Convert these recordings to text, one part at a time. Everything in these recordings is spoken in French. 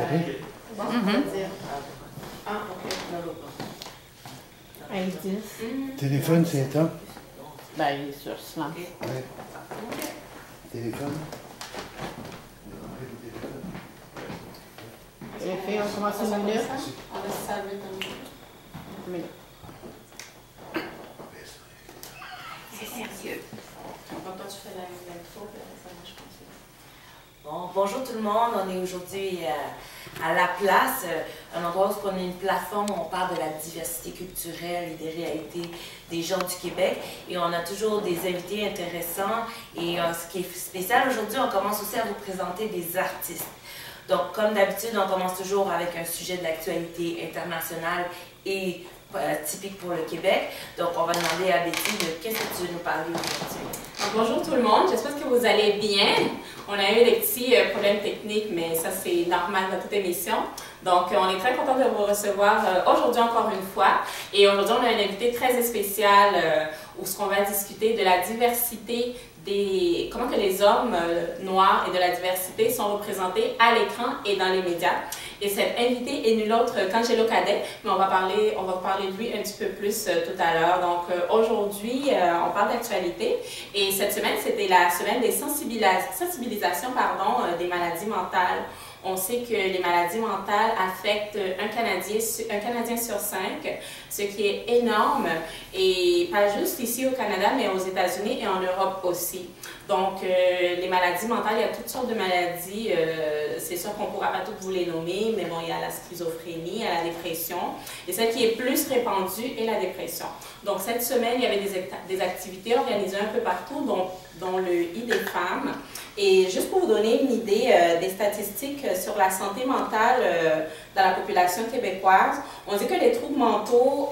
Bon, on va dire. Ah, ok. Indice. Téléphone, c'est éteint. Ben, il est sur silence. Ouais. Téléphone. Les filles, on commence une minute. On laisse ça 8 minutes. C'est sérieux. Quand toi, tu fais l'intro, ça marche comme ça. Bon, bonjour tout le monde, on est aujourd'hui à La Place, un endroit où on a une plateforme où on parle de la diversité culturelle et des réalités des gens du Québec. Et on a toujours des invités intéressants. Et ce qui est spécial aujourd'hui, on commence aussi à vous présenter des artistes. Donc, comme d'habitude, on commence toujours avec un sujet de l'actualité internationale et typique pour le Québec. Donc, on va demander à Betty de qu'est-ce que tu veux nous parler aujourd'hui. Bonjour tout le monde, j'espère que vous allez bien. On a eu des petits problèmes techniques, mais ça c'est normal dans toute émission. Donc on est très content de vous recevoir aujourd'hui encore une fois. Et aujourd'hui on a un invité très spécial où on va discuter de la diversité comment que les hommes noirs et de la diversité sont représentés à l'écran et dans les médias. Et cet invité est nul autre qu'Angelo Cadet, mais on va parler de lui un petit peu plus tout à l'heure. Donc aujourd'hui, on parle d'actualité et cette semaine, c'était la semaine des sensibilisations des maladies mentales. On sait que les maladies mentales affectent un Canadien sur 5, ce qui est énorme, et pas juste ici au Canada, mais aux États-Unis et en Europe aussi. Donc, les maladies mentales, il y a toutes sortes de maladies, c'est sûr qu'on ne pourra pas toutes vous les nommer, mais bon, il y a la schizophrénie, il y a la dépression, et celle qui est plus répandue est la dépression. Donc, cette semaine, il y avait des activités organisées un peu partout, dont le I des femmes. Et juste pour vous donner une idée des statistiques sur la santé mentale dans la population québécoise, on dit que les troubles mentaux,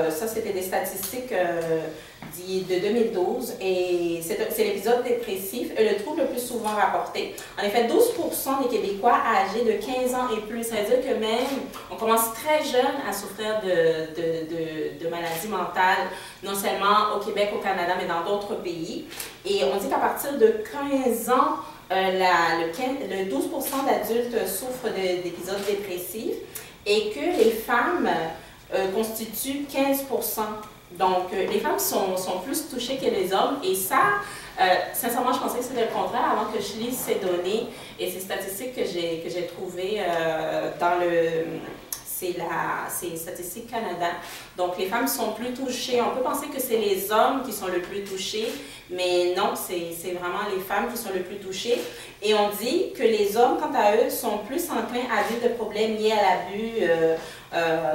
ça c'était des statistiques de 2012, et c'est l'épisode dépressif, le trouble le plus souvent rapporté. En effet, 12% des Québécois âgés de 15 ans et plus, ça veut dire que même on commence très jeune à souffrir de maladies mentales, non seulement au Québec, au Canada, mais dans d'autres pays. Et on dit qu'à partir de 15 ans, le 12% d'adultes souffrent d'épisodes dépressifs et que les femmes constituent 15%. Donc, les femmes sont plus touchées que les hommes, et ça, sincèrement, je pensais que c'était le contraire avant que je lise ces données et ces statistiques que j'ai trouvées dans c'est Statistique Canada. Donc, les femmes sont plus touchées. On peut penser que c'est les hommes qui sont le plus touchés, mais non, c'est vraiment les femmes qui sont le plus touchées. Et on dit que les hommes, quant à eux, sont plus enclins à vivre de problèmes liés à l'abus,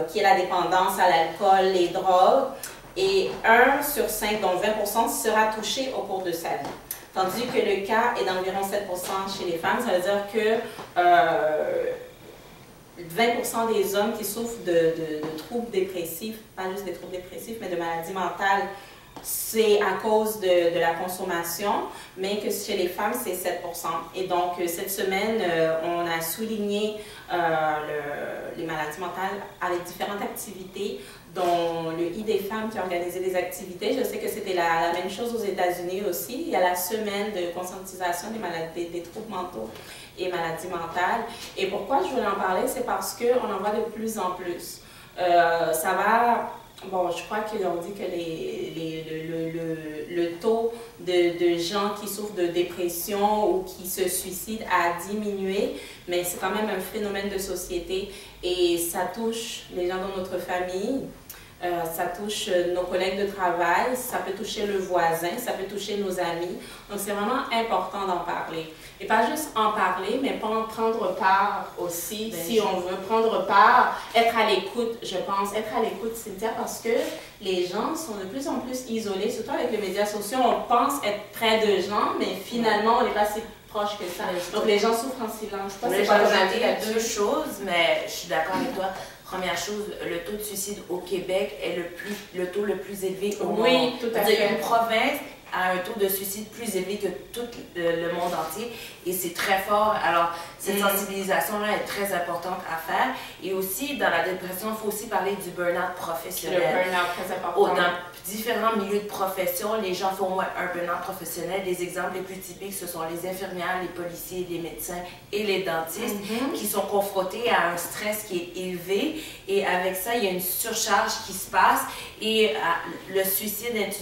qui est la dépendance à l'alcool, les drogues. Et 1 sur 5, donc 20%, sera touché au cours de sa vie. Tandis que le cas est d'environ 7% chez les femmes. Ça veut dire que 20% des hommes qui souffrent de troubles dépressifs, pas juste des troubles dépressifs, mais de maladies mentales, c'est à cause de la consommation, mais que chez les femmes, c'est 7%. Et donc, cette semaine, on a souligné les maladies mentales avec différentes activités, dont le I des femmes qui a organisé des activités. Je sais que c'était la même chose aux États-Unis aussi. Il y a la semaine de conscientisation des troubles mentaux et maladies mentales. Et pourquoi je voulais en parler, c'est parce qu'on en voit de plus en plus. Ça va... Bon, je crois qu'ils ont dit que le taux de gens qui souffrent de dépression ou qui se suicident a diminué, mais c'est quand même un phénomène de société et ça touche les gens dans notre famille, ça touche nos collègues de travail, ça peut toucher le voisin, ça peut toucher nos amis. Donc, c'est vraiment important d'en parler. Et pas juste en parler, mais prendre part aussi, si on veut prendre part, être à l'écoute, je pense, être à l'écoute, Cynthia, parce que les gens sont de plus en plus isolés, surtout avec les médias sociaux. On pense être près de gens, mais finalement, on n'est pas si proche que ça. Donc, les gens souffrent en silence. Je voulais ajouter deux choses, mais je suis d'accord avec toi. Première chose, le taux de suicide au Québec est le taux le plus élevé au monde. Oui, tout à fait. Une province a un taux de suicide plus élevé que tout le monde entier et c'est très fort. Alors, cette sensibilisation-là est très importante à faire. Et aussi, dans la dépression, il faut aussi parler du burn-out professionnel. Le burn-out, très important. Dans différents milieux de profession, les gens font un burn-out professionnel. Les exemples les plus typiques, ce sont les infirmières, les policiers, les médecins et les dentistes qui sont confrontés à un stress qui est élevé. Et avec ça, il y a une surcharge qui se passe. Et le suicide est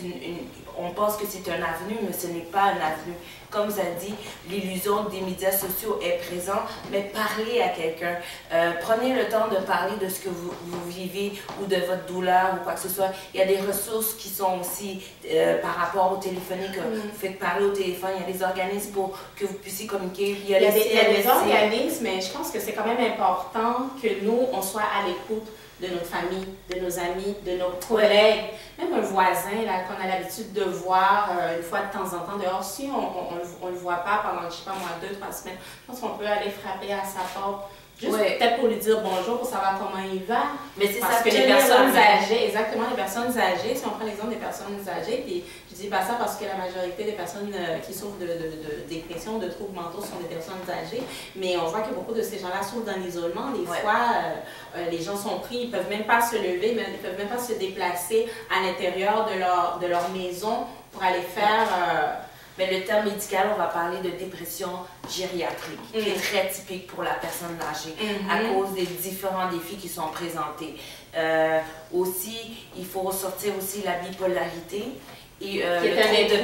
on pense que c'est un avenue, mais ce n'est pas un avenue. Comme vous avez dit, l'illusion des médias sociaux est présente, mais parlez à quelqu'un. Prenez le temps de parler de ce que vous vivez ou de votre douleur ou quoi que ce soit. Il y a des ressources qui sont aussi par rapport au téléphonique. Vous faites parler au téléphone. Il y a des organismes pour que vous puissiez communiquer. Il y a des organismes, mais je pense que c'est quand même important que nous, on soit à l'écoute de notre famille, de nos amis, de nos collègues, même un voisin là qu'on a l'habitude de voir une fois de temps en temps dehors. Si on ne le voit pas pendant, je sais pas moi, 2-3 semaines, je pense qu'on peut aller frapper à sa porte. Juste peut-être pour lui dire bonjour, pour savoir comment il va. Mais c'est parce que les personnes âgées, exactement, les personnes âgées, si on prend l'exemple des personnes âgées, puis je dis pas ça parce que la majorité des personnes qui souffrent de dépression, de troubles mentaux sont des personnes âgées, mais on voit que beaucoup de ces gens-là souffrent d'un isolement. Des fois, les gens sont pris, ils ne peuvent même pas se lever, ils ne peuvent même pas se déplacer à l'intérieur de leur maison pour aller faire... Mais le terme médical, on va parler de dépression gériatrique, qui est très typique pour la personne âgée, à cause des différents défis qui sont présentés. Aussi, il faut ressortir aussi la bipolarité. Et, qui est un des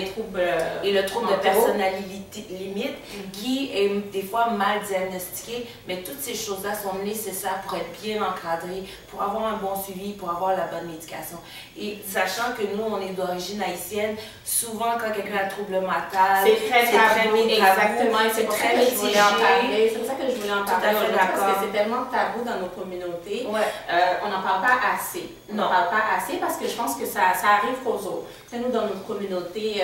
troubles et le trouble de personnalité limite qui est des fois mal diagnostiqué, mais toutes ces choses-là sont nécessaires pour être bien encadrées, pour avoir un bon suivi, pour avoir la bonne médication. Et sachant que nous, on est d'origine haïtienne, souvent quand quelqu'un a un trouble mental, c'est très tabou. Exactement, et c'est pour ça que je voulais en parler. C'est pour ça que je voulais en parler aujourd'hui, parce que c'est tellement tabou dans nos communautés. On n'en parle pas assez. On n'en parle pas assez parce que je pense que ça arrive aux autres. Nous, dans notre communauté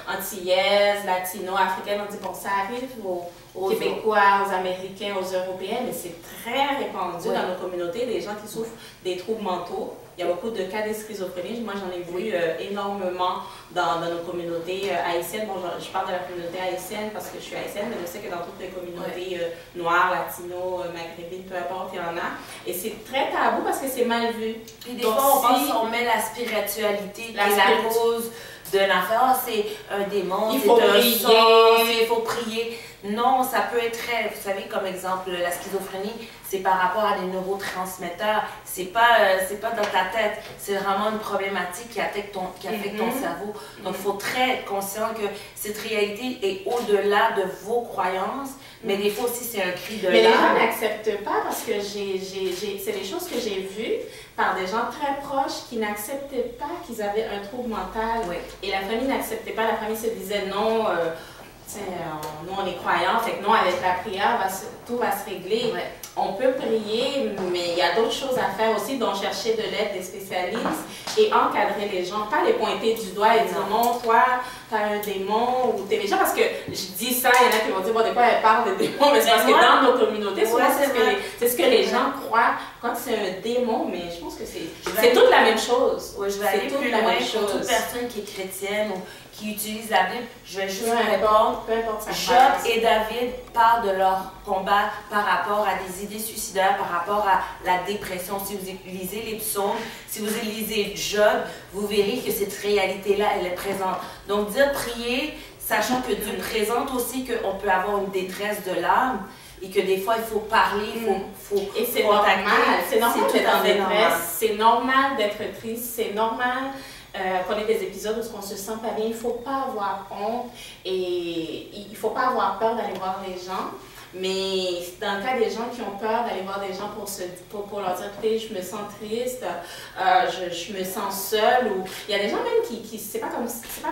antillaise, latino, africaine, on dit bon, ça arrive aux Québécois, aux Américains, aux Européens, mais c'est très répandu dans nos communautés, des gens qui souffrent des troubles mentaux. Il y a beaucoup de cas de schizophrénie. Moi, j'en ai vu énormément dans nos communautés haïtiennes. Bon, je parle de la communauté haïtienne parce que je suis haïtienne, mais je sais que dans toutes les communautés noires, latino, maghrébines, peu importe, il y en a. Et c'est très tabou parce que c'est mal vu. Puis des fois, on met la spiritualité, la cause de l'enfer, c'est un démon, il faut prier, il faut prier. Non, ça peut être très, vous savez, comme exemple, la schizophrénie, c'est par rapport à des neurotransmetteurs. C'est pas dans ta tête, c'est vraiment une problématique qui affecte ton cerveau. Donc, il faut très être conscient que cette réalité est au-delà de vos croyances, mais des fois aussi, c'est un cri de l'âme. Mais les gens n'acceptent pas parce que c'est des choses que j'ai vues par des gens très proches qui n'acceptaient pas qu'ils avaient un trouble mental. Et la famille n'acceptait pas, la famille se disait non. Nous, on est croyants, fait que non, avec la prière, tout va se régler. On peut prier, mais il y a d'autres choses à faire aussi, dont chercher de l'aide des spécialistes et encadrer les gens, pas les pointer du doigt et dire non, toi, tu as un démon ou t'es méchant, parce que je dis ça, il y en a qui vont dire, bon, des fois, elle parle de démons, mais c'est parce que dans nos communautés, souvent, c'est ce que les gens croient quand c'est un démon, mais je pense que c'est toute la même chose. Je vais aller plus loin pour toute personne qui est chrétienne ou qui utilise la Bible, je vais juste répondre. Job et David parlent de leur combat par rapport à des idées suicidaires, par rapport à la dépression. Si vous lisez les psaumes, si vous lisez Job, vous verrez que cette réalité-là, elle est présente. Donc, dire prier, sachant que Dieu présente aussi qu'on peut avoir une détresse de l'âme et que des fois, il faut parler, il faut et c'est normal. C'est normal d'être en détresse. C'est normal d'être triste. C'est normal qu'on ait des épisodes où on se sent pas bien. Il ne faut pas avoir honte et il ne faut pas avoir peur d'aller voir les gens. Mais dans le cas des gens qui ont peur d'aller voir des gens pour leur dire écoutez, je me sens triste, je me sens seule, ou il y a des gens même qui c'est pas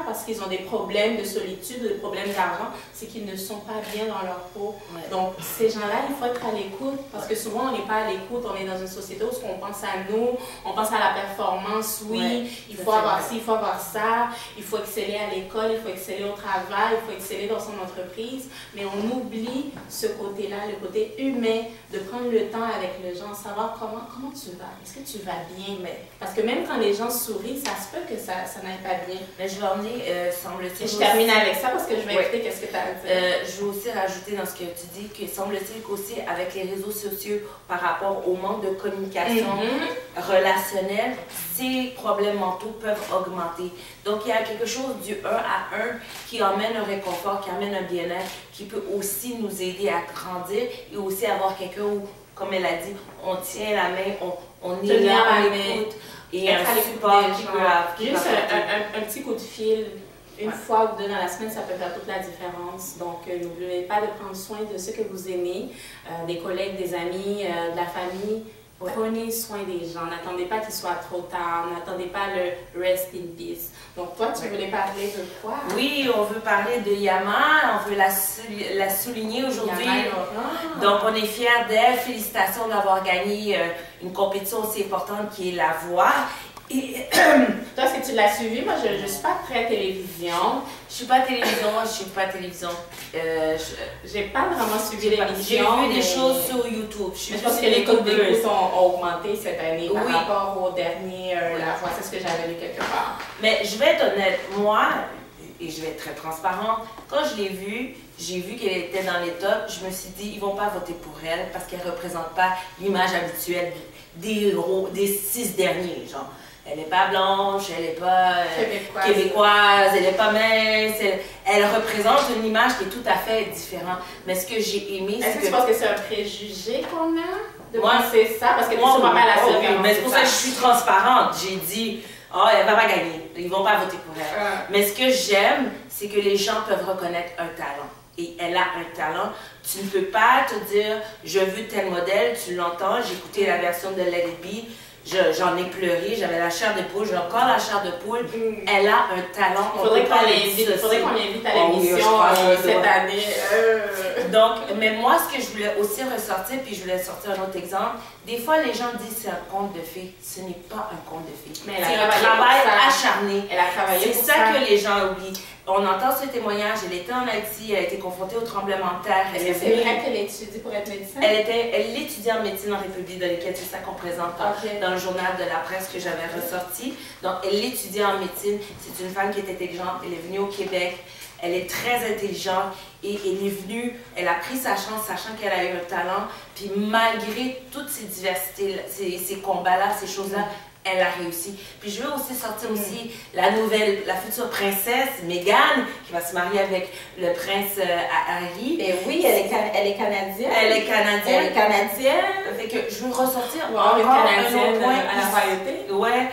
parce qu'ils ont des problèmes de solitude, des problèmes d'argent, c'est qu'ils ne sont pas bien dans leur peau. Donc ces gens-là, il faut être à l'écoute parce que souvent on n'est pas à l'écoute, on est dans une société où on pense à nous, on pense à la performance, il faut avoir ci, il faut avoir ça, il faut exceller à l'école, il faut exceller au travail, il faut exceller dans son entreprise, mais on oublie ce ce côté-là, le côté humain, de prendre le temps avec les gens, savoir comment tu vas. Est-ce que tu vas bien? Parce que même quand les gens sourient, ça se peut que ça n'aille pas bien. Mais je vais emmener, semble-t-il. Je termine avec ça parce que je vais écouter qu'est-ce que tu as à dire. Je veux aussi rajouter dans ce que tu dis que semble-t-il qu'aussi avec les réseaux sociaux par rapport au manque de communication relationnelle, ces problèmes mentaux peuvent augmenter. Donc il y a quelque chose du 1 à 1 qui amène un réconfort, qui amène un bien-être, qui peut aussi nous aider à grandir et aussi avoir quelqu'un où, comme elle a dit, on tient la main, on est là, on écoute et un support qui peut juste un petit coup de fil. Une fois ou deux dans la semaine, ça peut faire toute la différence. Donc, n'oubliez pas de prendre soin de ceux que vous aimez, des collègues, des amis, de la famille. Prenez soin des gens. N'attendez pas qu'il soit trop tard. N'attendez pas le rest in peace. Donc, toi, tu voulais parler de quoi? Oui, on veut parler de Yama. On veut la souligner aujourd'hui. Donc, on est fiers d'elle. Félicitations d'avoir gagné une compétition aussi importante qui est la voix. Et toi, est-ce que tu l'as suivi? Moi, je ne suis pas très télévision. Je suis pas télévision. J'ai pas vraiment suivi l'émission. J'ai vu des choses sur YouTube. Je pense que les codes d'écoute ont augmenté cette année par rapport au dernier La Voix. C'est ce que j'avais lu quelque part. Mais je vais être honnête, moi, et je vais être très transparente, quand je l'ai vue, j'ai vu qu'elle était dans les tops, je me suis dit, ils vont pas voter pour elle parce qu'elle représente pas l'image habituelle des héros, des 6 derniers, genre. Elle n'est pas blanche, elle n'est pas québécoise, elle n'est pas mince. Elle représente une image qui est tout à fait différente. Mais ce que j'ai aimé, c'est que... Est-ce que tu penses que c'est un préjugé qu'on a de moi, penser ça? Parce que tu ne seras pas la seule. Mais c'est pour ça que je suis transparente. J'ai dit, oh, elle ne va pas gagner. Ils ne vont pas voter pour elle. Mais ce que j'aime, c'est que les gens peuvent reconnaître un talent. Et elle a un talent. Tu ne peux pas te dire, je veux tel modèle, tu l'entends. J'ai écouté la version de Let It Be. J'en ai pleuré, j'avais la chair de poule, j'ai encore la chair de poule. Elle a un talent. Il faudrait qu'on l'invite à l'émission cette année. Donc, mais moi, ce que je voulais aussi ressortir, puis je voulais sortir un autre exemple, des fois, les gens disent c'est un conte de fées. Ce n'est pas un conte de fées. C'est un travail acharné. Elle a travaillé pour ça. C'est ça que les gens oublient. On entend ce témoignage, elle était en Haïti, elle a été confrontée au tremblement de terre. Est-ce que c'est vrai qu'elle étudie pour être médecin? Elle étudie en médecine en République Dominicaine, c'est ça qu'on présente dans le journal de la presse que j'avais ressorti. Donc, elle étudie en médecine, c'est une femme qui est intelligente, elle est venue au Québec, elle est très intelligente et elle est venue, elle a pris sa chance, sachant qu'elle a eu un talent, puis malgré toutes ces diversités, ces combats-là, ces choses-là, elle a réussi. Puis je veux aussi sortir aussi la future princesse Meghan, qui va se marier avec le prince Harry. Et oui, elle est canadienne. Elle est canadienne. Fait que je veux ressortir encore un autre point à la royauté. Ouais.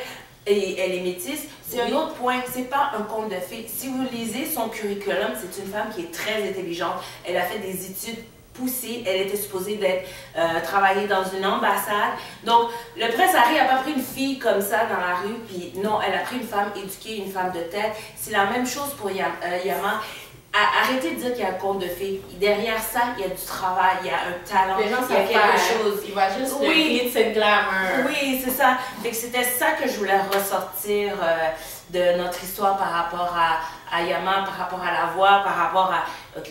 Et elle est métisse. C'est un autre point, c'est pas un conte de fées. Si vous lisez son curriculum, c'est une femme qui est très intelligente. Elle a fait des études poussée, elle était supposée d'être travailler dans une ambassade. Donc, le prince Harry n'a pas pris une fille comme ça dans la rue, puis non, elle a pris une femme éduquée, une femme de tête. C'est la même chose pour Yama. Arrêtez de dire qu'il y a un conte de fées. Derrière ça, il y a du travail, il y a un talent, il y a quelque chose. Il va juste le glitz and glamour. Oui, c'est ça. C'était ça que je voulais ressortir de notre histoire par rapport à Yama, par rapport à la voix, par rapport à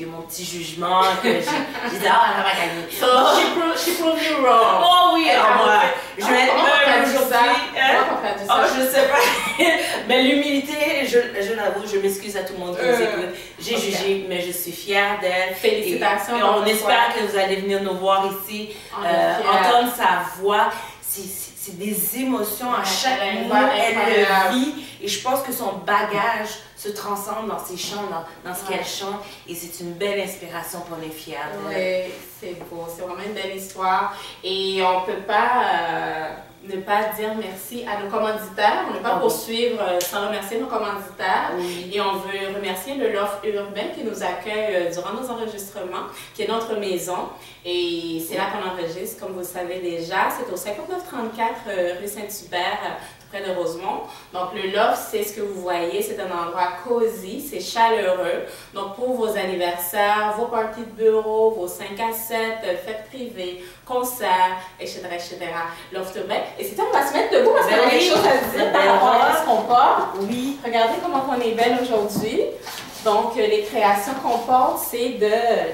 mon petit jugement que j'ai dit, ah, elle va gagner. So, she proved you wrong. Oh oui, je vais être bonne aujourd'hui. Oh, je sais pas. Mais l'humilité, je l'avoue, je m'excuse à tout le monde qui nous écoute. J'ai jugé, mais je suis fière d'elle. Félicitations. Et on espère que vous allez venir nous voir ici, entendre sa voix. C'est des émotions à chaque mot, elle le vit. Et je pense que son bagage se transcende dans ses chants, dans ce qu'elle chante. Et c'est une belle inspiration pour les fiers. Oui, c'est beau. C'est vraiment une belle histoire. Et on ne peut pas ne pas dire merci à nos commanditaires. On ne peut pas poursuivre sans remercier nos commanditaires. Et on veut remercier le Loft Urbain qui nous accueille durant nos enregistrements, qui est notre maison. Et c'est là qu'on enregistre, comme vous le savez déjà. C'est au 5934 rue Saint-Hubert, près de Rosemont. Donc, le loft, c'est ce que vous voyez. C'est un endroit cosy, c'est chaleureux. Donc, pour vos anniversaires, vos parties de bureau, vos 5 à 7, fêtes privées, concerts, etc., etc. Loft urbain. Et c'est on va se mettre debout parce qu'on a des choses à dire par rapport à ce qu'on porte. Oui. Regardez comment on est belle aujourd'hui. Donc, les créations qu'on porte, c'est de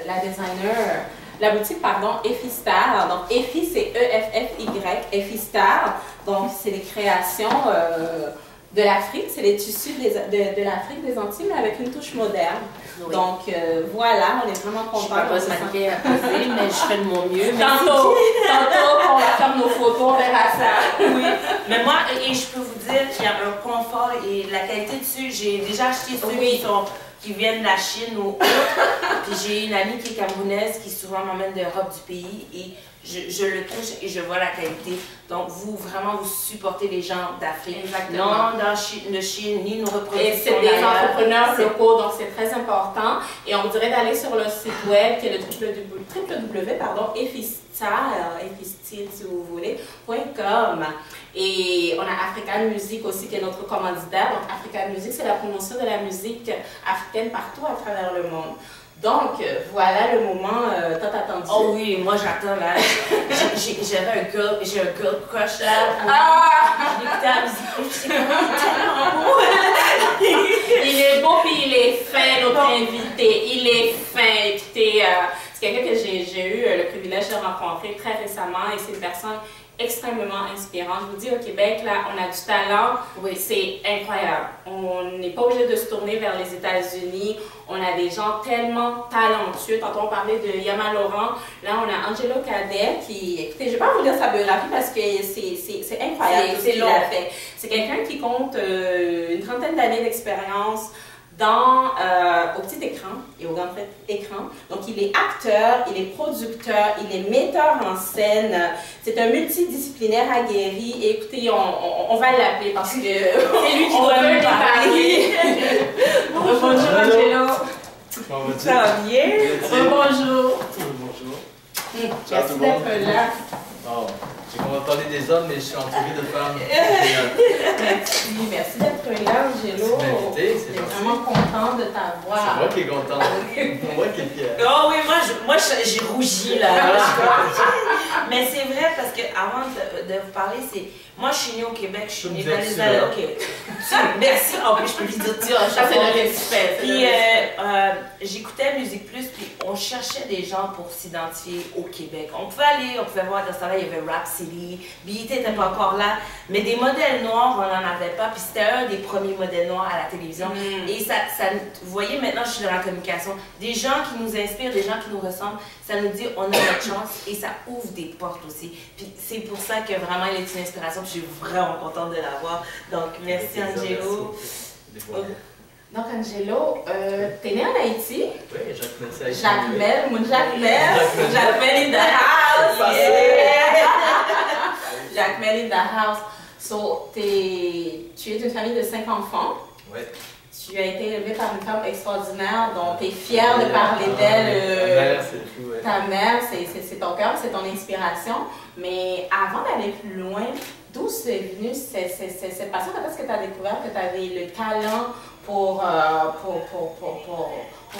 la designer la boutique, pardon, Effistar. Donc, Effi, c'est E-F-F-Y, Effistar. Donc, c'est des créations de l'Afrique, c'est les tissus de l'Afrique des Antilles, mais avec une touche moderne. Oui. Donc, voilà, on est vraiment Je contents. ne suis pas mannequin à poser, mais je fais de mon mieux. Tantôt, on va faire nos photos, on verra ça. Oui, mais moi, et je peux vous dire qu'il y a un confort et la qualité dessus. J'ai déjà acheté ceux qui viennent de la Chine ou autre. Puis j'ai une amie qui est camerounaise qui souvent m'emmène d'Europe du pays et je le touche et je vois la qualité. Donc vous, vraiment, vous supportez les gens d'Afrique. Exactement. Non de Chine, ni nos reproductions. Et c'est des entrepreneurs locaux, donc c'est très important. Et on vous dirait d'aller sur le site web qui est le Effistil, si vous voulez, .com. Et on a African Music aussi qui est notre commanditaire. Donc African Music, c'est la promotion de la musique africaine partout à travers le monde. Donc, voilà le moment tant attendu. Oh oui, moi j'attends là. J'ai un girl crush là. Je l'écoutais à la musique, je sais pas, il est tellement beau. Il est beau puis il est fin, notre invité. Il est fin. Écoutez, c'est quelqu'un que j'ai eu le privilège de rencontrer très récemment et c'est une personne extrêmement inspirante. Je vous dis, au Québec, là, on a du talent. Oui. C'est incroyable. On n'est pas obligé de se tourner vers les États-Unis. On a des gens tellement talentueux. Tantôt, on parlait de Yama Laurent. Là, on a Angelo Cadet qui... Écoutez, je ne vais pas vous lire sa biographie parce que c'est incroyable ce qu'il a fait. C'est quelqu'un qui compte une trentaine d'années d'expérience au petit écran et au grand écran. Donc, il est acteur, il est producteur, il est metteur en scène. C'est un multidisciplinaire aguerri. Et écoutez, on va l'appeler parce que c'est lui qui doit nous parler. Bonjour, Angelo. Ça va bien? Bonjour. Bonjour. Merci d'être là. Oh, j'ai qu'on va parler des hommes, mais je suis entouré de femmes. Merci d'être là, Angelo. Merci de m'inviter, c'est Je suis gentil. vraiment contente de t'avoir. C'est moi qui est content. C'est moi qui est fier. Oh oui, moi j'ai rougi là. Mais c'est vrai parce que avant de vous parler, c'est. Moi je suis née au Québec, je suis née dans les années. Ok. Merci. En plus, je peux lui dire tu à Ça, chaque c'est fois. le respect. Puis j'écoutais Musique Plus, puis on cherchait des gens pour s'identifier au Québec. On pouvait voir dans ce temps-là, il y avait Rap City, BET n'était pas encore là, mais des modèles noirs, on n'en avait pas, puis c'était un des premiers modèles noirs à la télévision. Et ça, vous voyez, maintenant je suis dans la communication, des gens qui nous inspirent, des gens qui nous ressemblent, ça nous dit on a notre chance et ça ouvre des portes aussi. Puis c'est pour ça que vraiment il est une inspiration, puis je suis vraiment contente de l'avoir. Donc merci Angelo. Donc, Angelo, t'es né en Haïti? Oui, Jacques Mel, c'est Jacques Mel in the house! Yeah. Jacques Mel in the house. So, tu es d'une famille de 5 enfants. Oui. Tu as été élevé par une femme extraordinaire dont tu es fière de parler d'elle. Ta mère, c'est fou, ouais. Ta mère, c'est ton cœur, c'est ton inspiration. Mais avant d'aller plus loin, d'où c'est venu cette passion? Quand est-ce que tu as découvert que tu avais le talent pour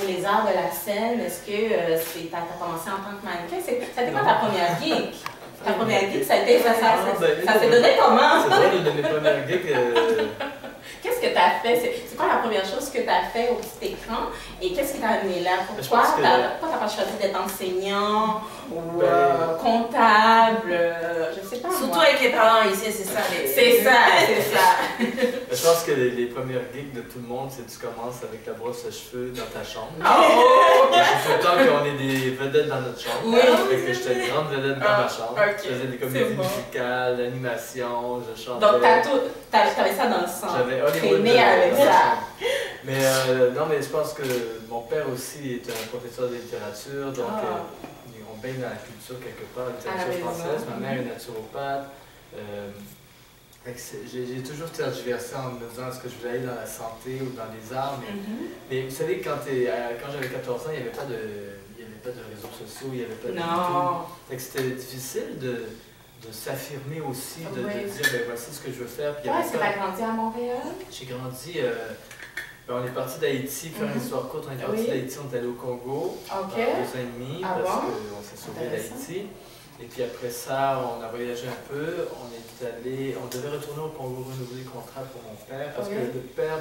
les arts de la scène? Est-ce que tu as commencé en tant que mannequin? Ça a été quoi ta première gig? Ta première gig, ça s'est donné comment? C'est drôle de mes premières gigs. Qu'est-ce que tu as fait? C'est quoi la première chose que tu as fait au petit écran? Et qu'est-ce qui t'a amené là? Pourquoi tu n'as pas choisi d'être enseignant ou comptable? Je sais pas. Surtout avec les parents ici, c'est ça. C'est ça. Je pense que les premières gigs de tout le monde, c'est que tu commences avec la brosse à cheveux dans ta chambre. Oh! C'est tout le temps qu'on est des vedettes dans notre chambre. Oui. Fait que j'étais une grande vedette dans ma chambre. Ok. Je faisais des comédies musicales, l'animation, je chantais. Donc t'avais ça dans le sang. J'avais T'es Hollywood né avec dans ma ça. chambre. Mais non, mais je pense que mon père aussi est un professeur de littérature, donc on baigne dans la culture quelque part, la littérature française. Ma mère est naturopathe. J'ai toujours tergiversé en me disant est-ce que je voulais aller dans la santé ou dans les arts. Mais vous savez, quand j'avais 14 ans, il n'y avait pas de réseaux sociaux, il n'y avait pas de YouTube. Fait que c'était difficile de s'affirmer aussi, de dire ben voici ce que je veux faire. Toi, est-ce que tu as grandi à Montréal? J'ai grandi, on est parti d'Haïti, faire une histoire courte, on est parti d'Haïti, on est allé au Congo, 2 ans et demi, parce qu'on s'est sauvé d'Haïti. Et puis après ça, on a voyagé un peu, on devait retourner au Congo renouveler le contrat pour mon père, parce que le père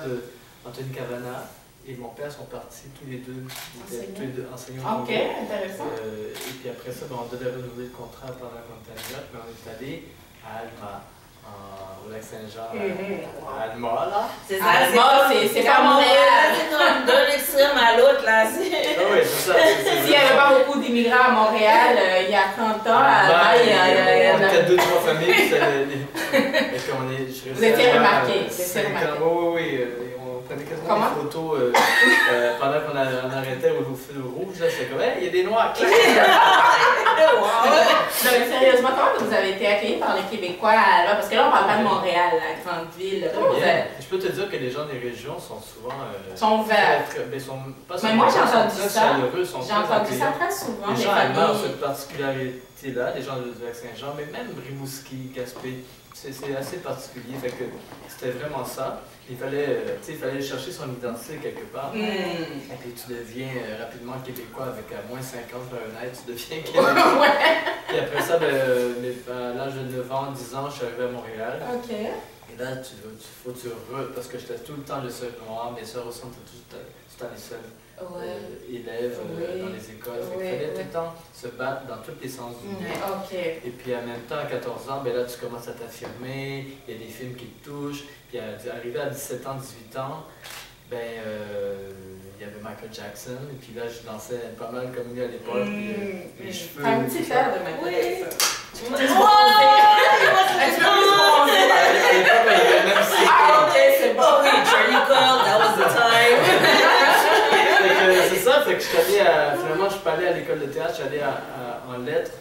d'Anthony Cavana et mon père sont partis tous les deux. Ils étaient tous les deux enseignants. Ok, intéressant. Et puis après ça, on devait renouveler le contrat pendant qu'on était à New York, mais on est allé à Alma, au lac Saint-Jean, à Alma, là. C'est ça, Alma, c'est pas Montréal. C'est comme d'un extrême à l'autre, là. Ah oui, c'est ça. S'il n'y avait pas beaucoup d'immigrants à Montréal, il y a 30 ans, à Alma, il y a... On était 2-3 familles, puis Vous étiez remarqué. Oui, on prenait quasiment des photos pendant qu'on arrêtait au feu rouge, là, c'était comme, hey, il y a des noirs. Non, mais sérieusement, comment vous avez été accueillis par les Québécois là? Parce que là, on parle pas de Montréal, la grande ville. Je peux te dire que les gens des régions sont souvent... sont ouverts. Mais moi, j'ai entendu ça. J'ai entendu ça très souvent. Les gens allemands ont cette particularité-là, les gens du lac Saint-Jean, mais même Rimouski, Gaspé, c'est assez particulier. Fait que c'était vraiment ça. Il fallait chercher son identité quelque part. Et puis tu deviens rapidement québécois avec à moins 50 Fahrenheit, tu deviens québécois. Puis après ça, à l'âge de 9 ans, 10 ans, je suis arrivé à Montréal. OK. Et là, parce que j'étais tout le temps le seul noir, mes soeurs aussi étaient tout le temps les seuls élèves dans les écoles. Il fallait tout le temps se battre dans tous les sens du monde. Et puis en même temps, à 14 ans, là, tu commences à t'affirmer, il y a des films qui te touchent. Puis arrivé à 17 ans, 18 ans, il y avait Michael Jackson. Et puis là, je dansais pas mal comme lui à l'époque. Mes cheveux. Un petit air de Michael Jackson. Tu m'as OK, c'est bon. Oh oui, Charlie Cole, that was the time. C'est ça, fait que je suis allé finalement, je suis pas allé à l'école de théâtre, je suis allé en lettres,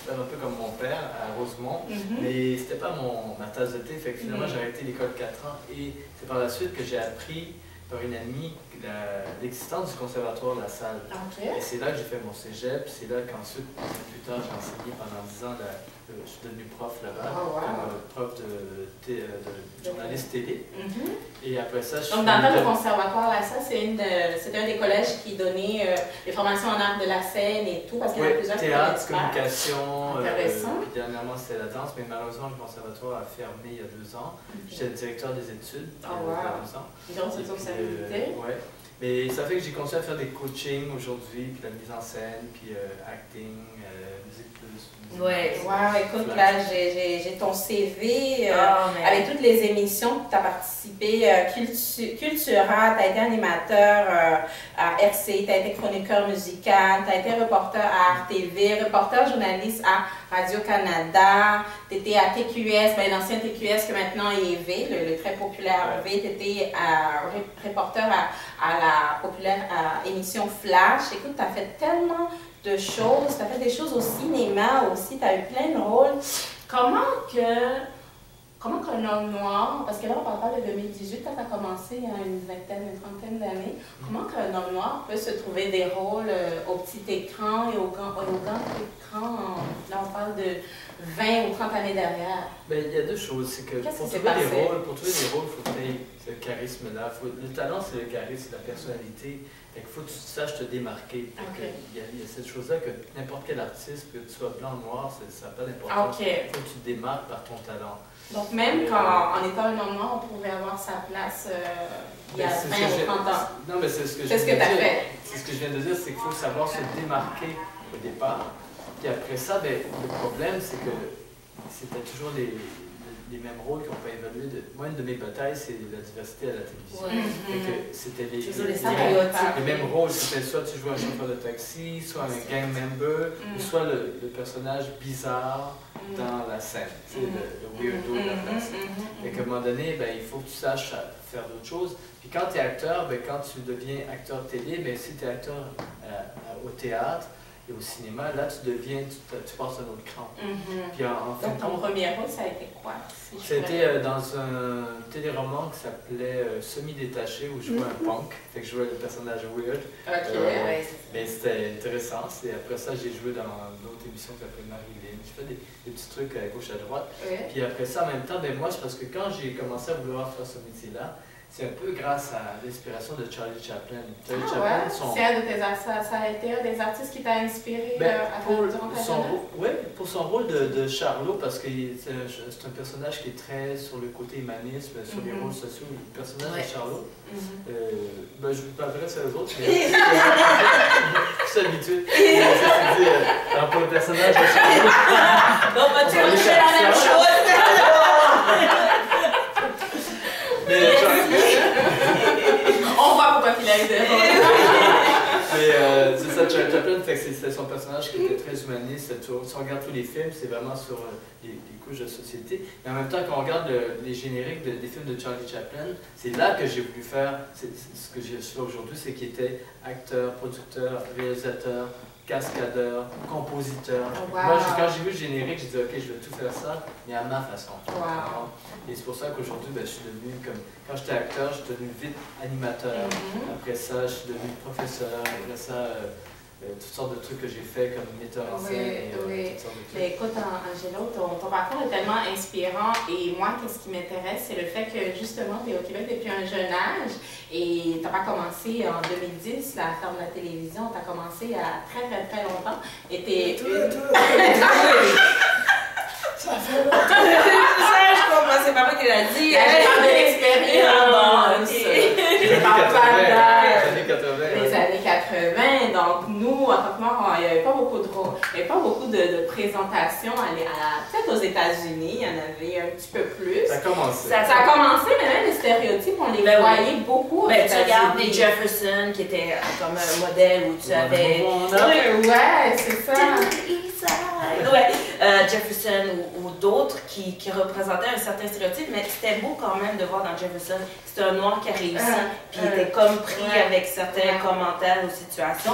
un peu comme mon père, à Rosemont, mais c'était pas ma tasse de thé, fait que finalement j'ai arrêté l'école 4 ans et c'est par la suite que j'ai appris par une amie l'existence du conservatoire de la Salle. Et c'est là que j'ai fait mon cégep, c'est là qu'ensuite, plus tard, j'ai enseigné pendant 10 ans, je suis devenu prof là-bas, comme prof de journaliste télé. Et après ça, je suis... Donc, dans le temps, le conservatoire, La Salle, c'était un des collèges qui donnait des formations en art de la scène et tout, parce qu'il y en a plusieurs théâtre, communication, intéressant. Puis dernièrement, c'était la danse, mais malheureusement, le conservatoire a fermé il y a 2 ans. J'étais le directeur des études il y a 2 ans. Donc, c'est ça que ouais. Mais ça fait que j'ai continué à faire des coachings aujourd'hui, puis la mise en scène, puis acting, musique plus. Ouais, écoute, là, j'ai ton CV avec toutes les émissions que tu as participé. Cultura, tu as été animateur à RCI, tu as été chroniqueur musical, tu as été reporter à RTV, reporter journaliste à Radio-Canada, tu étais à TQS, l'ancien TQS que maintenant est V, le très populaire V, tu étais reporter à la populaire émission Flash. Écoute, tu as fait tellement de choses, tu as fait des choses au cinéma aussi, tu as eu plein de rôles. Comment qu'un homme noir, parce que là on parle pas de 2018, quand tu as commencé il y a une trentaine d'années, comment qu'un homme noir peut se trouver des rôles au petit écran et au grand écran, là on parle de 20 ou 30 années derrière? Il y a 2 choses, c'est que pour trouver des rôles, il faut que tu aies ce charisme-là. Le talent, c'est le charisme, c'est la personnalité. Il faut que tu saches te démarquer. Il y a cette chose-là que n'importe quel artiste, que tu sois blanc ou noir, ça n'a pas d'importance. Il faut que tu te démarques par ton talent. Donc même en étant un homme noir, on pouvait avoir sa place il y a 20 ou 30 ans. Non, mais c'est ce que tu as fait. C'est ce que je viens de dire, c'est qu'il faut savoir se démarquer au départ. Puis après ça, le problème, c'est que c'était toujours les mêmes rôles qui n'ont pas évolué. Moi, une de mes batailles, c'est la diversité à la télévision. C'était les mêmes rôles. C'était soit tu jouais un chauffeur de taxi, soit un gang member, ou soit le personnage bizarre dans la scène, le weirdo de la place. Et qu'à un moment donné, il faut que tu saches faire d'autres choses. Puis quand tu es acteur, quand tu deviens acteur télé, si tu es acteur au théâtre, et au cinéma, là, tu passes un autre cran. Puis donc, ton premier rôle, ça a été quoi? C'était dans un téléroman qui s'appelait Semi-détaché, où je jouais un punk. Fait que je jouais le personnage weird. Mais c'était intéressant. Après ça, j'ai joué dans d'autres émissions qui s'appelaient Marilyn. J'ai fait des petits trucs à gauche, à droite. Puis après ça, en même temps, moi, c'est parce que quand j'ai commencé à vouloir faire ce métier-là, c'est un peu grâce à l'inspiration de Charlie Chaplin. Charlie Chaplin, ça a été un des artistes qui t'a inspiré durant ta jeunesse? Oui, pour son rôle de Charlot, parce que c'est un personnage qui est très sur le côté humanisme, sur les rôles sociaux. Le personnage de Charlot, je vous parlerai sur les autres, mais je suis habitué. Pour le personnage de Charlot. Donc, tu fais la même chose. On voit pourquoi il a eu des rôles. Mais c'est ça, Charlie Chaplin, c'est son personnage qui était très humaniste. Si on regarde tous les films, c'est vraiment sur les couches de société. Mais en même temps, quand on regarde les génériques des films de Charlie Chaplin, c'est là que j'ai voulu faire ce que j'ai fait aujourd'hui, c'est qu'il était acteur, producteur, réalisateur, cascadeur, compositeur. Wow. Moi, quand j'ai vu le générique, j'ai dit ok, je vais tout faire ça, mais à ma façon. Wow. Et c'est pour ça qu'aujourd'hui, je suis devenu comme. Quand j'étais acteur, je suis devenu vite animateur. Après ça, je suis devenu professeur. Après ça, toutes sortes de trucs que j'ai fait comme metteur en scène. Mais écoute, Angelo, ton parcours est tellement inspirant et moi, qu'est-ce qui m'intéresse, c'est le fait que justement, tu es au Québec depuis un jeune âge et tu n'as pas commencé en 2010 à faire de la télévision, tu as commencé à très très très longtemps. Et t'es Ça fait longtemps. Je comprends, c'est pas moi qui l'a dit. Elle a de l'expérience. Les années 80, donc nous, en tant que moi, il n'y avait pas beaucoup de présentations. Peut-être aux États-Unis, il y en avait un petit peu plus. Ça a commencé. Ça a commencé, mais même les stéréotypes, on les voyait beaucoup aux États-Unis. Tu regardes des Jefferson, qui était comme un modèle où tu avais... Ouais, c'est ça. Jefferson ou d'autres qui représentaient un certain stéréotype, mais c'était beau quand même de voir dans Jefferson, c'était un noir qui a réussi, puis il était comme pris avec certains commentaires ou situations.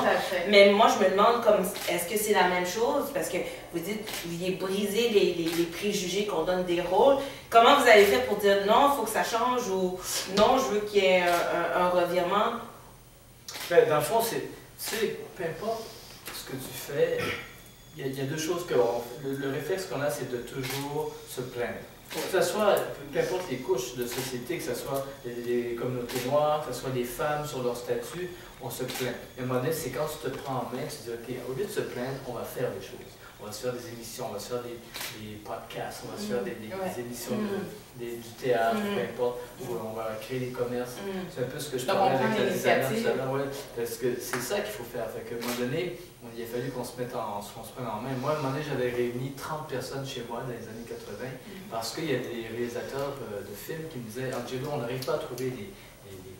Mais moi, je me demande, est-ce que c'est la même chose? Parce que vous dites, vous vouliez briser les préjugés qu'on donne des rôles. Comment vous avez fait pour dire non, il faut que ça change ou non, je veux qu'il y ait un revirement? Ben, dans le fond, peu importe ce que tu fais, il y a deux choses le réflexe qu'on a, c'est de toujours se plaindre. Que ce soit, peu importe les couches de société, que ce soit les communautés noires, que ce soit les femmes sur leur statut, on se plaint. Et à un moment donné, c'est quand tu te prends en main, tu te dis, OK, au lieu de se plaindre, on va faire des choses. On va se faire des émissions, on va se faire des podcasts, on va se faire des émissions du théâtre, peu importe, où on va créer des commerces. C'est un peu ce que je parlais avec la designer tout à l'heure, parce que c'est ça qu'il faut faire. Fait qu'à un moment donné, il a fallu qu'on se prenne en main. Moi, à un moment donné, j'avais réuni 30 personnes chez moi dans les années 80 parce qu'il y a des réalisateurs de films qui me disaient Angelo, on n'arrive pas à trouver des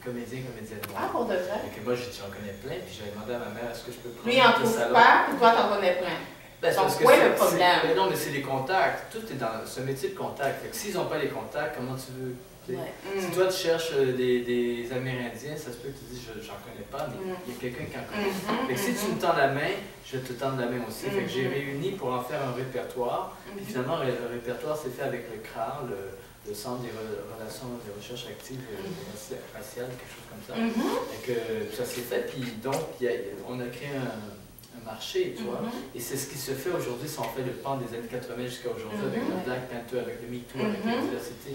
comédiennes noirs. Ah, pour de vrai? Et que moi, j'en connais plein, puis j'avais demandé à ma mère est-ce que je peux prendre. Lui, il n'en trouve pas, puis toi, t'en connais plein. Donc, quoi le problème? Mais non, mais c'est les contacts. Tout est dans ce métier de contact. Fait que s'ils n'ont pas les contacts, comment tu veux? Si toi, tu cherches des Amérindiens, ça se peut que tu dis j'en connais pas, mais il y a quelqu'un qui en connaît. Fait que si tu me tends la main, je vais te tendre la main aussi. Fait que j'ai réuni pour en faire un répertoire. Puis finalement, le répertoire s'est fait avec le CRAR, le Centre des relations des recherches actives raciales, quelque chose comme ça. Fait que ça s'est fait, puis donc, on a créé un marché, tu vois. Et c'est ce qui se fait aujourd'hui si on fait le pan des années 80 jusqu'à aujourd'hui avec le Black Panther, avec le MeToo, avec la diversité.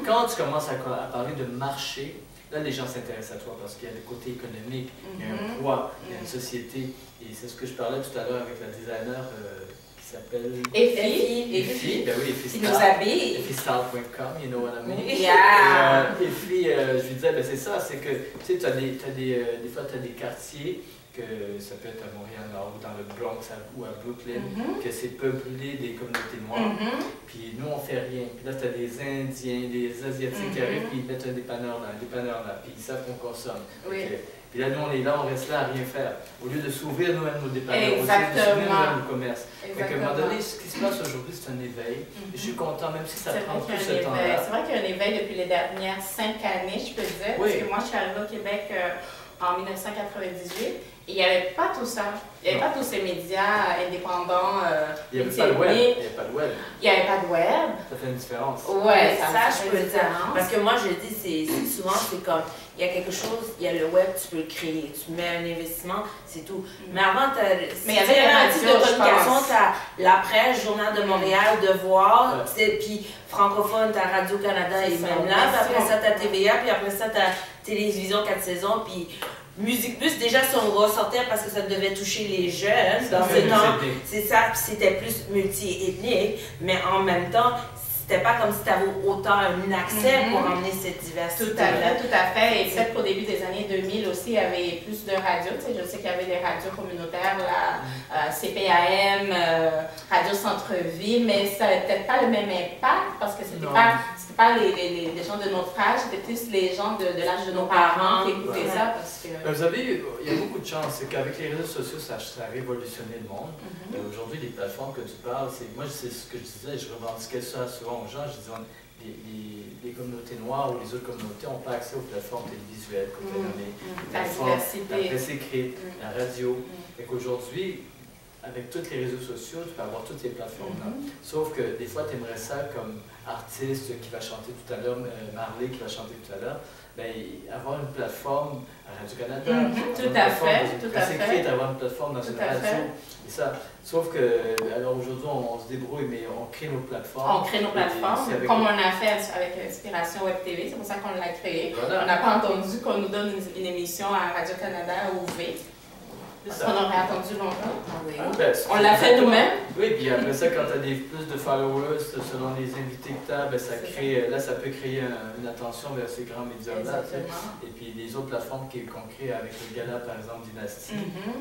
Quand tu commences à parler de marché, là les gens s'intéressent à toi parce qu'il y a le côté économique, il y a un poids, il y a une société. Et c'est ce que je parlais tout à l'heure avec la designer qui s'appelle Effie. Ben oui, Effie Star. Qui nous habille. EffieStar.com, you know what I mean. Yeah. Effie, je lui disais, ben c'est ça, c'est que tu sais, des fois tu as des quartiers. Que ça peut être à Montréal-Nord ou dans le Bronx ou à Brooklyn, que c'est peuplé des communautés noires. Puis nous, on fait rien. Puis là, tu as des Indiens, des Asiatiques qui arrivent, puis ils mettent un dépanneur là, puis ils savent qu'on consomme. Puis là, nous, on est là, on reste là à rien faire. Au lieu de s'ouvrir nous-mêmes nos dépanneurs, aussi de s'ouvrir nous-mêmes nos commerces. Fait qu'à un moment donné, ce qui se passe aujourd'hui, c'est un éveil. Et je suis content, même si ça prend plus ce temps-là. C'est vrai qu'il y a un éveil depuis les dernières 5 années, je peux dire. Parce que moi, je suis arrivée au Québec en 1998. Il n'y avait pas tout ça. Il n'y avait pas tous ces médias indépendants. Il n'y avait pas de web. Il n'y avait pas de web. Il n'y avait pas de web. Ça fait une différence. Ouais, ça je peux le dire. Parce que moi, je dis, souvent, c'est comme, il y a quelque chose, il y a le web, tu peux le créer. Tu mets un investissement, c'est tout. Mais avant, mais il y avait un titre de communication, tu as La Presse, Journal de Montréal, Devoir, puis francophone, tu as Radio-Canada et même là. Puis après ça, tu as TVA, puis après ça, tu as Télévision 4 saisons, puis Musique Plus, déjà, si on ressortait parce que ça devait toucher les jeunes, dans ce temps, c'est ça, puis c'était plus multi-ethnique, mais en même temps, c'était pas comme si tu avais autant un accès pour emmener cette diversité. Tout à fait. Et peut-être qu'au début des années 2000 aussi, il y avait plus de radios. Tu sais, je sais qu'il y avait des radios communautaires, la CPAM, Radio Centre-Ville, mais ça n'avait peut-être pas le même impact parce que c'était pas les gens de notre âge, c'était plus les gens de l'âge de nos parents qui écoutaient ça. Parce que... Vous savez, il y a beaucoup de chance. C'est qu'avec les réseaux sociaux, ça a révolutionné le monde. Aujourd'hui, les plateformes que tu parles, moi, c'est ce que je disais, je revendiquais ça souvent aux gens. Je disais, les communautés noires ou les autres communautés n'ont pas accès aux plateformes télévisuelles, comme la presse écrite, la radio. Et qu'aujourd'hui, avec tous les réseaux sociaux, tu peux avoir toutes ces plateformes-là. Sauf que des fois, tu aimerais ça comme artiste qui va chanter tout à l'heure, Marley qui va chanter tout à l'heure, ben, avoir une plateforme à Radio-Canada, tout à fait, avoir une plateforme dans une radio. Et ça. Sauf que, alors aujourd'hui, on se débrouille, mais on crée nos plateformes. On crée nos plateformes, comme on a fait avec Inspiration Web TV, c'est pour ça qu'on l'a créé. Voilà. On n'a pas entendu qu'on nous donne une émission à Radio-Canada ou V. Parce qu'on aurait attendu longtemps. On l'a fait nous-mêmes. Oui, puis après ça, quand tu as plus de followers, selon les invités que tu as, ben, ça peut créer une attention vers ces grands médias-là. Et puis les autres plateformes qu'on crée avec le gala, par exemple, Dynastie,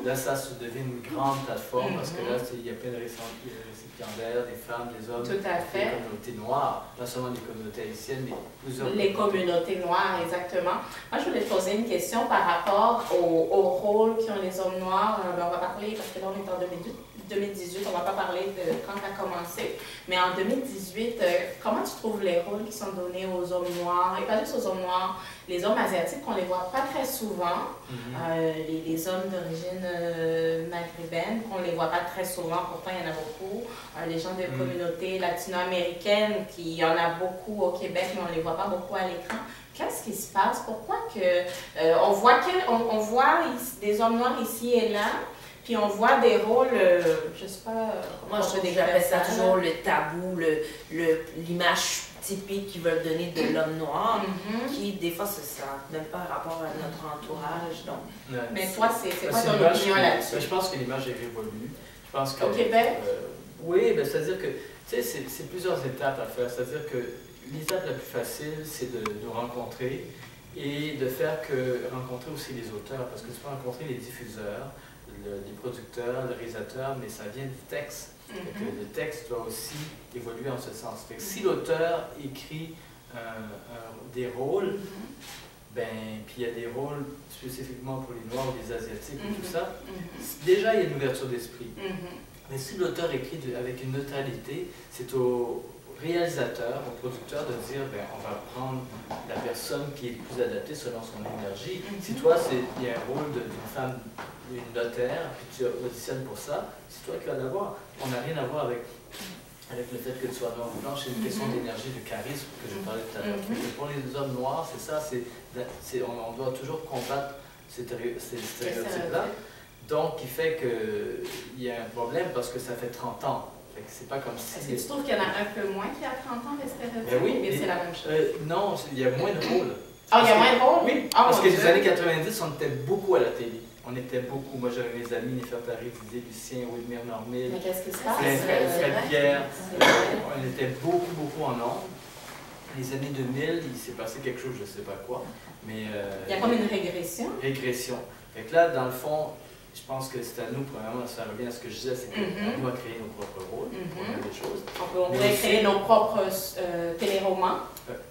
là, ça se devient une grande plateforme parce que là, il y a plein de récipiendaires, des femmes, des hommes, des communautés noires, pas seulement les communautés haïtiennes, mais plusieurs. Les communautés noires, exactement. Moi, je voulais te poser une question par rapport au rôle qu'ont les hommes noirs. On va parler, parce que là on est en 2018, on ne va pas parler de quand tu as commencé, mais en 2018, comment tu trouves les rôles qui sont donnés aux hommes noirs, et pas juste aux hommes noirs, les hommes asiatiques, on ne les voit pas très souvent, les hommes d'origine maghrébine, on ne les voit pas très souvent, pourtant il y en a beaucoup, les gens de communautés latino-américaines, il y en a beaucoup au Québec, mais on ne les voit pas beaucoup à l'écran. Qu'est-ce qui se passe? Pourquoi on voit des hommes noirs ici et là, puis on voit des rôles, je ne sais pas... Moi, j'appelle ça toujours le tabou, l'image typique qu'ils veulent donner de l'homme noir, qui, des fois, ça n'a même pas rapport à notre entourage. Donc. Mais toi, c'est quoi ton opinion là-dessus? Je pense que l'image est révolue. Je pense que, au Québec? Oui, c'est-à-dire que, tu sais, c'est plusieurs étapes à faire. C'est-à-dire que l'étape la plus facile, c'est de nous rencontrer et de faire rencontrer aussi les auteurs, parce que tu peux rencontrer les diffuseurs, les producteurs, le réalisateur, mais ça vient du texte. Le texte doit aussi évoluer en ce sens. Si l'auteur écrit des rôles, puis il y a des rôles spécifiquement pour les Noirs ou les Asiatiques et tout ça, déjà il y a une ouverture d'esprit. Mais si l'auteur écrit avec une neutralité, c'est au réalisateur, au producteur de dire on va prendre la personne qui est le plus adaptée selon son énergie. Si toi, il y a un rôle d'une femme, une notaire, puis tu auditionnes pour ça, c'est toi qui vas l'avoir. On n'a rien à voir avec le fait que tu sois noir ou blanc, c'est une question d'énergie, de charisme que je parlais tout à l'heure. Pour les hommes noirs, c'est ça, on doit toujours combattre ces stéréotypes-là. Donc, qui fait qu'il y a un problème parce que ça fait 30 ans. C'est pas comme si... Est-ce que tu trouves qu'il y en a un peu moins qu'il y a 30 ans, les stéréotypes? Ben oui, mais c'est la même chose. Non, il y a moins de rôles. Ah, il y a moins de rôles? Oui, parce que les années 90, on était beaucoup à la télé. On était beaucoup. Moi, j'avais mes amis, Néfertari, Didier Lucien, Wilmer Normil, mais qu'est-ce qui se passe? Fred Pierre. On était beaucoup en nombre. Les années 2000, il s'est passé quelque chose, je ne sais pas quoi. Mais, il y a comme une régression. Régression. Fait que là, dans le fond, je pense que c'est à nous, premièrement, ça revient à ce que je disais, c'est qu'on doit créer nos propres rôles, des choses. On pourrait créer nos propres téléromans,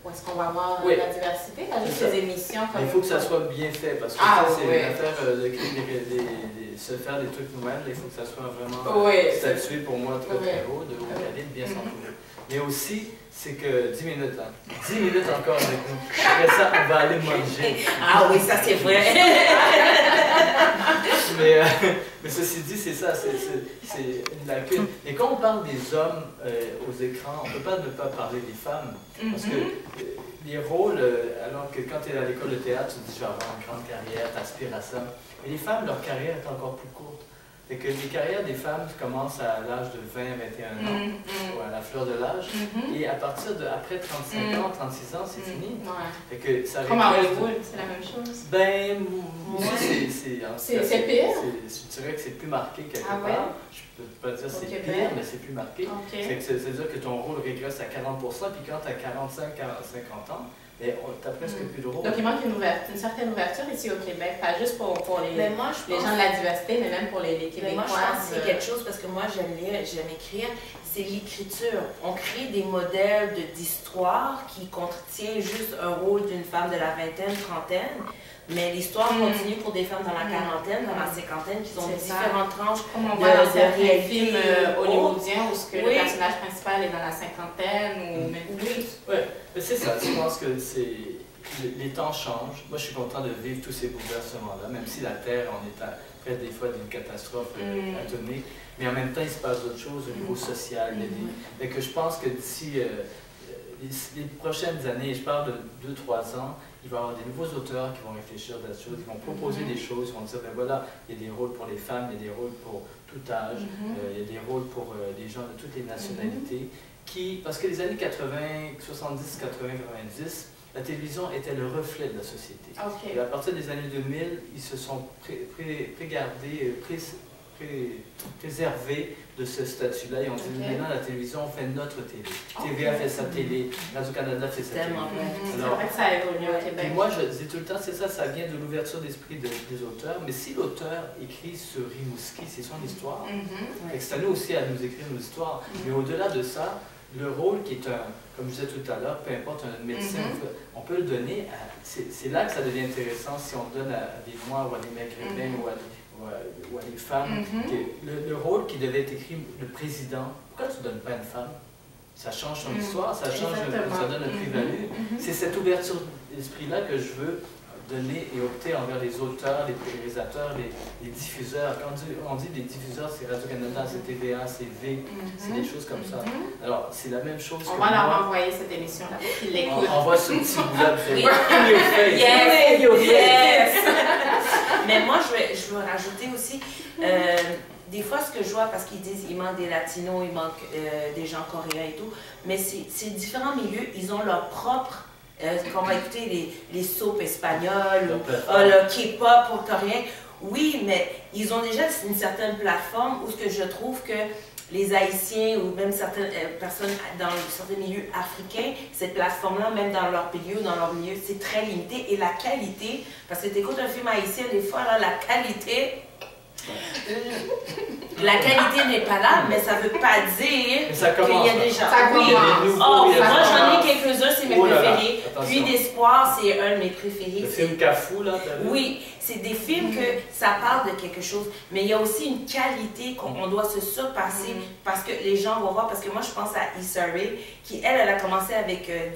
où est-ce qu'on va avoir la diversité, avec ces émissions comme... Il faut que ça soit bien fait, parce que c'est une affaire de créer se faire des trucs nous-mêmes, il faut que ça soit vraiment statué pour moi très haut, de haut calibre, bien s'entourer. Mais aussi, c'est que 10 minutes, hein. 10 minutes encore avec nous. Après ça, on va aller manger. Ah oui, ça c'est vrai. mais ceci dit, c'est ça, c'est une lacune. Et quand on parle des hommes aux écrans, on ne peut pas ne pas parler des femmes. Parce que les rôles, alors que quand tu es à l'école de théâtre, tu te dis je vais avoir une grande carrière, tu aspires à ça. Mais les femmes, leur carrière est encore plus courte. Fait que les carrières des femmes commencent à l'âge de 20, 21 ans, ou à la fleur de l'âge, et à partir de après 35 ans, 36 ans, c'est fini. Fait que ça comme à Hollywood, c'est la même chose. Ben, c'est pire? Je dirais que c'est plus marqué quelque part. Ouais? Je peux pas dire c'est pire, mais c'est plus marqué. C'est-à-dire que ton rôle régresse à 40%, puis quand tu as 45, 50 ans, mais t'as presque plus de rôle. Donc il manque une certaine ouverture ici au Québec, pas juste pour les gens de la diversité, mais même pour les Québécois. Moi, je pense que c'est quelque chose, parce que moi, j'aime lire, j'aime écrire, c'est l'écriture. On crée des modèles d'histoire qui contiennent juste un rôle d'une femme de la vingtaine, trentaine, mais l'histoire continue pour des femmes dans la quarantaine, dans la cinquantaine, qui ont différentes tranches comme on voit dans certains films hollywoodiens où le personnage principal est dans la cinquantaine ou même plus. Oui, c'est ça. Je pense que les temps changent. Moi, je suis content de vivre tous ces bouleversements-là, même si la Terre, on est près des fois d'une catastrophe atomique, mais en même temps, il se passe d'autres choses au niveau social. Et que je pense que d'ici les prochaines années, je parle de 2-3 ans, il va y avoir des nouveaux auteurs qui vont réfléchir à des choses, qui vont proposer des choses, qui vont dire, ben voilà, il y a des rôles pour les femmes, il y a des rôles pour tout âge, il y a des rôles pour les gens de toutes les nationalités, parce que les années 80, 70, 80, 90, la télévision était le reflet de la société. Et à partir des années 2000, ils se sont préservés de ce statut-là. Ils ont dit, maintenant, la télévision, on fait notre télé. TVA fait sa télé, Radio-Canada fait sa télé. C'est vrai que ça évolue au Québec. Et moi, je dis tout le temps, c'est ça vient de l'ouverture d'esprit des auteurs. Mais si l'auteur écrit sur Rimouski, c'est son histoire. C'est à nous aussi à nous écrire nos histoires. Mais au-delà de ça, le rôle qui est comme je disais tout à l'heure, peu importe un médecin, on peut le donner à... C'est là que ça devient intéressant si on donne à des Noirs ou à des Maghrébins ou à des femmes. Le rôle qui devait être écrit, le président, pourquoi tu ne donnes pas à une femme? Ça change son histoire, ça donne un plus-value. C'est cette ouverture d'esprit-là que je veux donner et opter envers les auteurs, les réalisateurs, les diffuseurs. Quand on dit les diffuseurs, c'est Radio-Canada, c'est TVA, c'est V, c'est des choses comme ça. Alors, c'est la même chose on va leur envoyer cette émission-là pour qu'ils l'écoutent. On envoie ce petit bout-là de Yes! Mais moi, je veux rajouter aussi, des fois, ce que je vois, parce qu'ils disent qu'il manque des Latinos, il manque des gens coréens et tout, mais c'est différents milieux, ils ont leur propre... quand on va écouter les soaps espagnols, le K-pop coréen, oui, mais ils ont déjà une certaine plateforme où ce que je trouve que les Haïtiens ou même certaines personnes dans certains milieux africains, cette plateforme-là, même dans leur milieu, c'est très limité. Et la qualité, parce que tu écoutes un film haïtien, des fois, là, la qualité n'est pas là, mais ça ne veut pas dire qu'il y a des gens. Moi, j'en ai quelques-uns, c'est mes préférés. Puis d'Espoir, c'est un de mes préférés. Le film Cafou, là, t'as vu? Oui, c'est des films que ça parle de quelque chose, mais il y a aussi une qualité qu'on doit se surpasser parce que les gens vont voir. Parce que moi, je pense à Issa Rae, qui, elle a commencé avec elle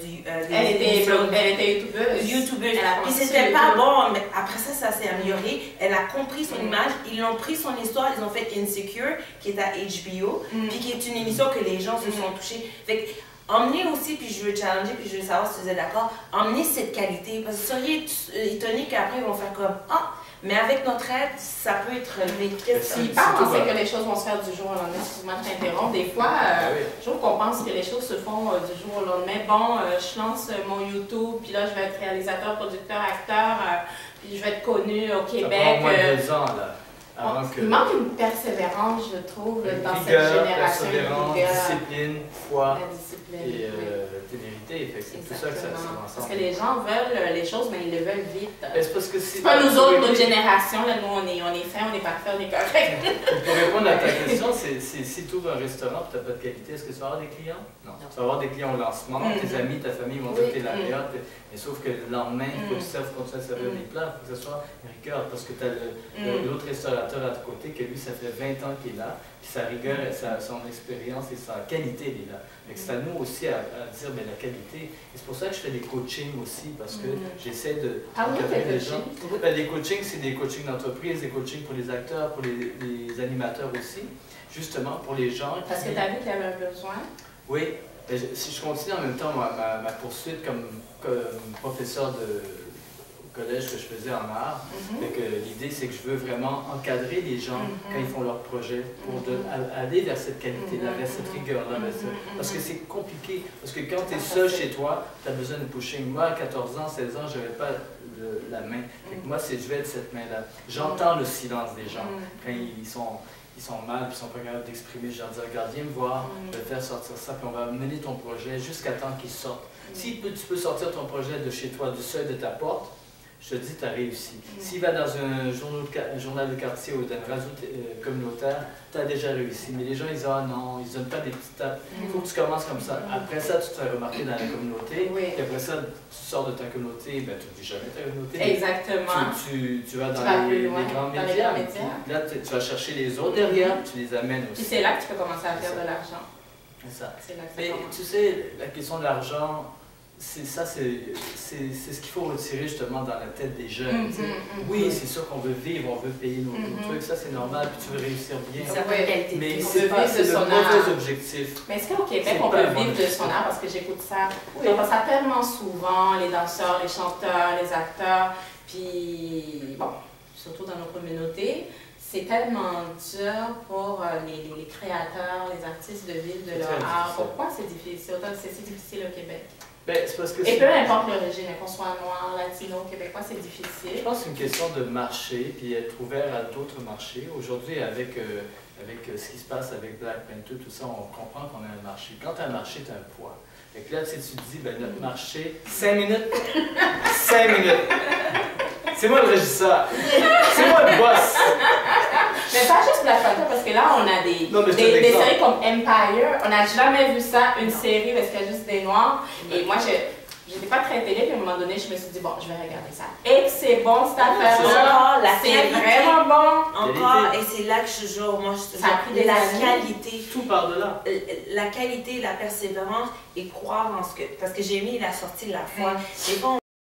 était youtubeuse. Puis c'était pas bon, mais après ça s'est amélioré. Elle a compris son image, ils l'ont pris son histoire, ils ont fait Insecure, qui est à HBO, puis qui est une émission que les gens se sont touchés. Fait que, emmenez aussi, puis je veux challenger, puis je veux savoir si vous êtes d'accord, emmenez cette qualité, parce que vous seriez étonné qu'après ils vont faire comme « Ah, mais avec notre aide, ça peut être relevé. » S'ils pensent que les choses vont se faire du jour au lendemain, excuse-moi de t'interrompre, des fois, je trouve qu'on pense que les choses se font du jour au lendemain. Bon, je lance mon YouTube, puis là je vais être réalisateur, producteur, acteur, puis je vais être connu au Québec. Ça prend au moins 2 ans, là. Il manque une persévérance, je trouve, dans cette génération. Discipline, foi et témérité. C'est tout ça que ça ensemble. Parce que les gens veulent les choses, mais ils le veulent vite. C'est pas nous autres, notre génération, là, nous on est fin, on est parfait, on est correct. Pour répondre à ta question, si tu ouvres un restaurant et tu n'as pas de qualité, est-ce que tu vas avoir des clients? Non. Tu vas avoir des clients au lancement, tes amis, ta famille vont dire que tu es la meilleure. Mais sauf que le lendemain, il faut que tu continues à servir des plats, il faut que ce soit rigueur, parce que tu as l'autre restaurateur collaborateur à côté, que lui, ça fait 20 ans qu'il est là, puis sa rigueur, son expérience et sa qualité, il est là. C'est à nous aussi à dire, mais la qualité. Et c'est pour ça que je fais des coachings aussi, parce que j'essaie de encadrer les gens. Ben, les coachings, c'est des coachings d'entreprise, des coachings pour les acteurs, pour les animateurs aussi, justement pour les gens. Parce que tu as vu qu'il y avait un besoin? Oui. Si je continue en même temps ma poursuite comme professeur au collège que je faisais en art, l'idée c'est que je veux vraiment encadrer les gens quand ils font leur projet pour aller vers cette qualité-là, vers cette rigueur-là. Parce que c'est compliqué, parce que quand tu es seul chez toi, tu as besoin de pushing. Moi, à 14 ans, 16 ans, je n'avais pas la main. Moi, je vais être cette main-là. J'entends le silence des gens quand ils sont mal, puis ils sont pas capables d'exprimer. Je leur dis, regarde, viens me voir, je vais te faire sortir ça, puis on va mener ton projet jusqu'à temps qu'il sorte. Si tu peux sortir ton projet de chez toi, du seuil de ta porte, je te dis, tu as réussi. S'il va dans un journal de quartier ou dans une radio communautaire, tu as déjà réussi. Mais les gens, ils disent, ah non, ils ne donnent pas des petites tapes. Il faut que tu commences comme ça. Après ça, tu te fais remarquer dans la communauté. Et après ça, tu sors de ta communauté, ben, tu n'oublies jamais ta communauté. Exactement. Tu vas dans les grands médias. Là, tu vas chercher les autres derrière, tu les amènes aussi. Et c'est là que tu peux commencer à faire de l'argent. C'est ça. C'est là que mais tu sais, la question de l'argent, c'est ce qu'il faut retirer justement dans la tête des jeunes. Oui, c'est sûr qu'on veut vivre, on veut payer nos trucs, ça c'est normal, puis tu veux réussir bien. Mais c'est pas le mauvais objectif. Mais est-ce qu'au Québec, on peut vivre de son art? Parce que j'écoute ça. J'entends ça tellement souvent, les danseurs, les chanteurs, les acteurs, puis bon, surtout dans nos communautés. C'est tellement dur pour les créateurs, les artistes de vivre de leur art. Pourquoi c'est difficile? C'est si difficile au Québec? Ben, parce que et peu importe l'origine, qu'on soit noir, latino, québécois, c'est difficile. Je pense que c'est une question de marché, puis être ouvert à d'autres marchés. Aujourd'hui, avec ce qui se passe avec Black Panther, tout ça, on comprend qu'on a un marché. Quand tu as un marché, tu as un poids. Et là, tu te dis, ben, notre marché, 5 minutes, 5 minutes. C'est moi le régisseur. C'est moi le boss. Mais pas juste Black Panther, parce que là, on a des séries comme Empire. On n'a jamais vu ça, une série, parce qu'il y a juste des noirs. Et moi, je n'étais pas très télé, puis à un moment donné, je me suis dit, bon, je vais regarder ça. Et que c'est bon, cette affaire-là. C'est vraiment bon. Encore, et c'est là que je joue. Moi, je la qualité. Tout part de là. La qualité, la persévérance et croire en ce que. Parce que j'ai mis la sortie de la foi. Des fois,